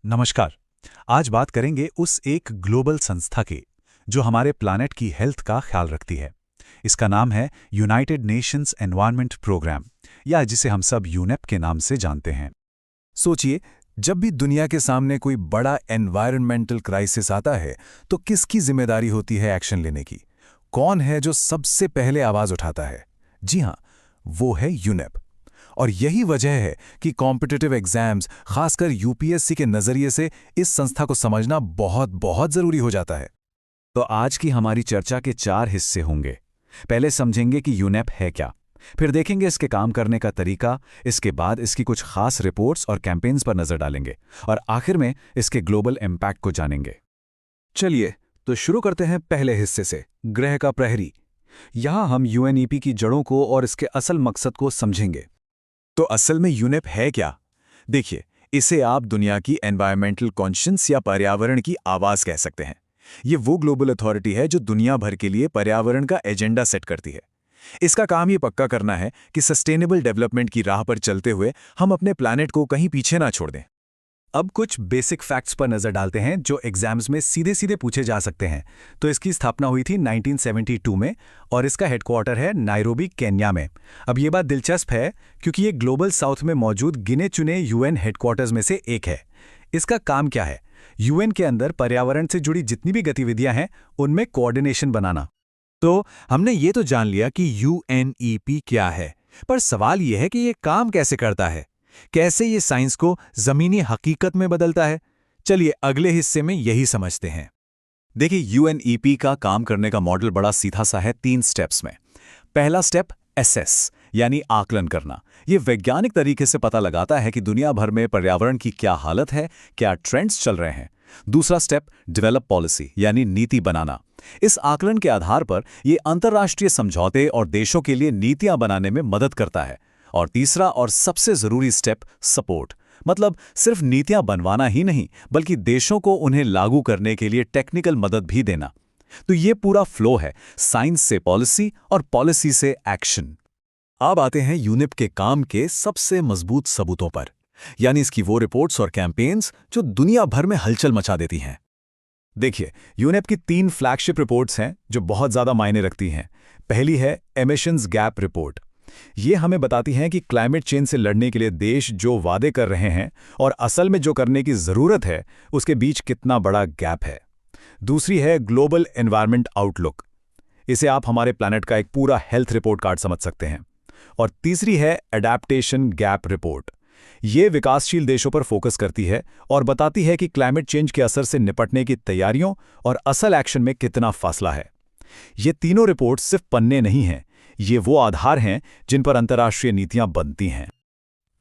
नमस्कार। आज बात करेंगे उस एक ग्लोबल संस्था की जो हमारे प्लानेट की हेल्थ का ख्याल रखती है। इसका नाम है यूनाइटेड नेशंस एनवायरनमेंट प्रोग्राम, या जिसे हम सब यूनेप के नाम से जानते हैं। सोचिए, जब भी दुनिया के सामने कोई बड़ा एनवायरनमेंटल क्राइसिस आता है तो किसकी जिम्मेदारी होती है एक्शन लेने की? कौन है जो सबसे पहले आवाज उठाता है? जी हां, वो है यूनेप। और यही वजह है कि कॉम्पिटिटिव एग्जाम्स, खासकर यूपीएससी के नजरिए से इस संस्था को समझना बहुत बहुत जरूरी हो जाता है। तो आज की हमारी चर्चा के 4 हिस्से होंगे। पहले समझेंगे कि यूनेप है क्या, फिर देखेंगे इसके काम करने का तरीका, इसके बाद इसकी कुछ खास रिपोर्ट्स और कैंपेन्स पर नजर डालेंगे, और आखिर में इसके ग्लोबल इम्पैक्ट को जानेंगे। चलिए, तो शुरू करते हैं पहले हिस्से से, ग्रह का प्रहरी। यहां हम यूएनईपी की जड़ों को और इसके असल मकसद को समझेंगे। तो असल में यूनेप है क्या? देखिए, इसे आप दुनिया की एनवायरमेंटल कॉन्शियस या पर्यावरण की आवाज कह सकते हैं। ये वो ग्लोबल अथॉरिटी है जो दुनिया भर के लिए पर्यावरण का एजेंडा सेट करती है। इसका काम ये पक्का करना है कि सस्टेनेबल डेवलपमेंट की राह पर चलते हुए हम अपने प्लैनेट को कहीं पीछे ना छोड़ दें। अब कुछ बेसिक फैक्ट्स पर नजर डालते हैं जो एग्जाम्स में सीधे सीधे पूछे जा सकते हैं। तो इसकी स्थापना हुई थी 1972 में और इसका हेडक्वार्टर है नायरोबी, केन्या में। अब ये बात दिलचस्प है क्योंकि ये ग्लोबल साउथ में मौजूद गिने चुने यूएन हेडक्वार्टर्स में से एक है। इसका काम क्या है? यूएन के अंदर पर्यावरण से जुड़ी जितनी भी गतिविधियां हैं उनमें कोऑर्डिनेशन बनाना। तो हमने ये तो जान लिया कि यूएनईपी क्या है, पर सवाल ये है कि ये काम कैसे करता है? कैसे ये साइंस को जमीनी हकीकत में बदलता है? चलिए अगले हिस्से में यही समझते हैं। देखिए, यूएनईपी का काम करने का मॉडल बड़ा सीधा सा है 3 स्टेप्स में। पहला स्टेप एसेस, यानी आकलन करना। ये वैज्ञानिक तरीके से पता लगाता है कि दुनिया भर में पर्यावरण की क्या हालत है, क्या ट्रेंड्स चल रहे हैं। दूसरा स्टेप डेवलप पॉलिसी, यानी नीति बनाना। इस आकलन के आधार पर यह अंतर्राष्ट्रीय समझौते और देशों के लिए नीतियां बनाने में मदद करता है। और तीसरा और सबसे जरूरी स्टेप सपोर्ट, मतलब सिर्फ नीतियां बनवाना ही नहीं बल्कि देशों को उन्हें लागू करने के लिए टेक्निकल मदद भी देना। तो ये पूरा फ्लो है, साइंस से पॉलिसी और पॉलिसी से एक्शन। अब आते हैं यूनेप के काम के सबसे मजबूत सबूतों पर, यानी इसकी वो रिपोर्ट्स और कैंपेन्स जो दुनिया भर में हलचल मचा देती हैं। देखिए, यूनेप की 3 फ्लैगशिप रिपोर्ट्स हैं जो बहुत ज्यादा मायने रखती हैं। पहली है एमिशंस गैप रिपोर्ट। ये हमें बताती हैं कि क्लाइमेट चेंज से लड़ने के लिए देश जो वादे कर रहे हैं और असल में जो करने की जरूरत है, उसके बीच कितना बड़ा गैप है। दूसरी है ग्लोबल एनवायरनमेंट आउटलुक। इसे आप हमारे प्लैनेट का एक पूरा हेल्थ रिपोर्ट कार्ड समझ सकते हैं। और तीसरी है एडेप्टेशन गैप रिपोर्ट। ये विकासशील देशों पर फोकस करती है और बताती है कि क्लाइमेट चेंज के असर से निपटने की तैयारियों और असल एक्शन में कितना फासला है। ये तीनों रिपोर्ट सिर्फ पन्ने नहीं हैं, ये वो आधार हैं जिन पर अंतर्राष्ट्रीय नीतियां बनती हैं।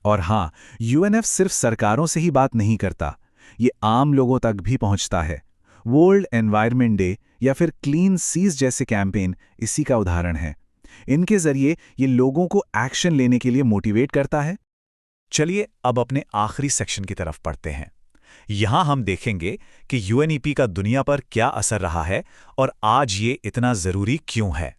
और हां, यूएनएफ सिर्फ सरकारों से ही बात नहीं करता, ये आम लोगों तक भी पहुंचता है। वर्ल्ड एनवायरनमेंट डे या फिर क्लीन सीज जैसे कैंपेन इसी का उदाहरण है। इनके जरिए ये लोगों को एक्शन लेने के लिए मोटिवेट करता है। चलिए अब अपने आखिरी सेक्शन की तरफ पढ़ते हैं। यहां हम देखेंगे कि यूएनईपी का दुनिया पर क्या असर रहा है और आज ये इतना जरूरी क्यों है।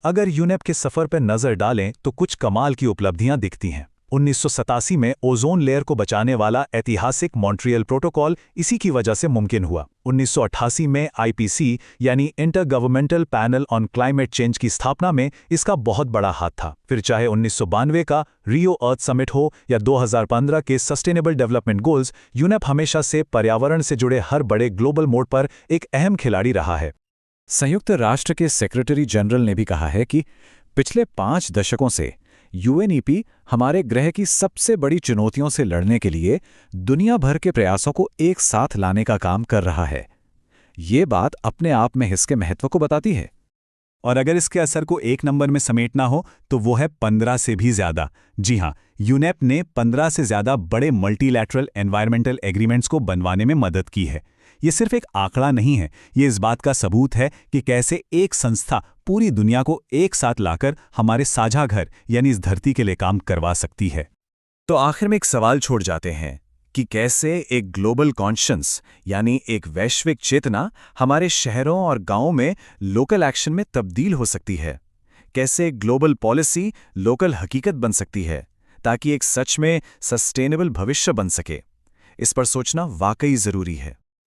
अगर यूनेप के सफर पर नजर डालें तो कुछ कमाल की उपलब्धियां दिखती हैं। 1987 में ओजोन लेयर को बचाने वाला ऐतिहासिक मॉन्ट्रियल प्रोटोकॉल इसी की वजह से मुमकिन हुआ। 1988 में आईपीसी यानी inter governmental panel on climate change की स्थापना में इसका बहुत बड़ा हाथ था। फिर चाहे 1992 का रियो अर्थ समिट हो या 2015 के सस्टेनेबल डेवलपमेंट गोल्स, यूनेप हमेशा से पर्यावरण से जुड़े हर बड़े ग्लोबल मोड पर एक अहम खिलाड़ी रहा है। संयुक्त राष्ट्र के सेक्रेटरी जनरल ने भी कहा है कि पिछले 5 दशकों से यूएनईपी हमारे ग्रह की सबसे बड़ी चुनौतियों से लड़ने के लिए दुनिया भर के प्रयासों को एक साथ लाने का काम कर रहा है। ये बात अपने आप में इसके महत्व को बताती है। और अगर इसके असर को एक नंबर में समेटना हो तो वो है 15 से भी ज्यादा। जी हां, यूनेप ने 15 से ज्यादा बड़े मल्टीलैटरल एनवायरमेंटल एग्रीमेंट्स को बनवाने में मदद की है। ये सिर्फ एक आंकड़ा नहीं है, ये इस बात का सबूत है कि कैसे एक संस्था पूरी दुनिया को एक साथ लाकर हमारे साझा घर यानी इस धरती के लिए काम करवा सकती है। तो आखिर में एक सवाल छोड़ जाते हैं कि कैसे एक ग्लोबल कॉन्शियस यानी एक वैश्विक चेतना हमारे शहरों और गांवों में लोकल एक्शन में तब्दील हो सकती है। कैसे ग्लोबल पॉलिसी लोकल हकीकत बन सकती है ताकि एक सच में सस्टेनेबल भविष्य बन सके। इस पर सोचना वाकई जरूरी है।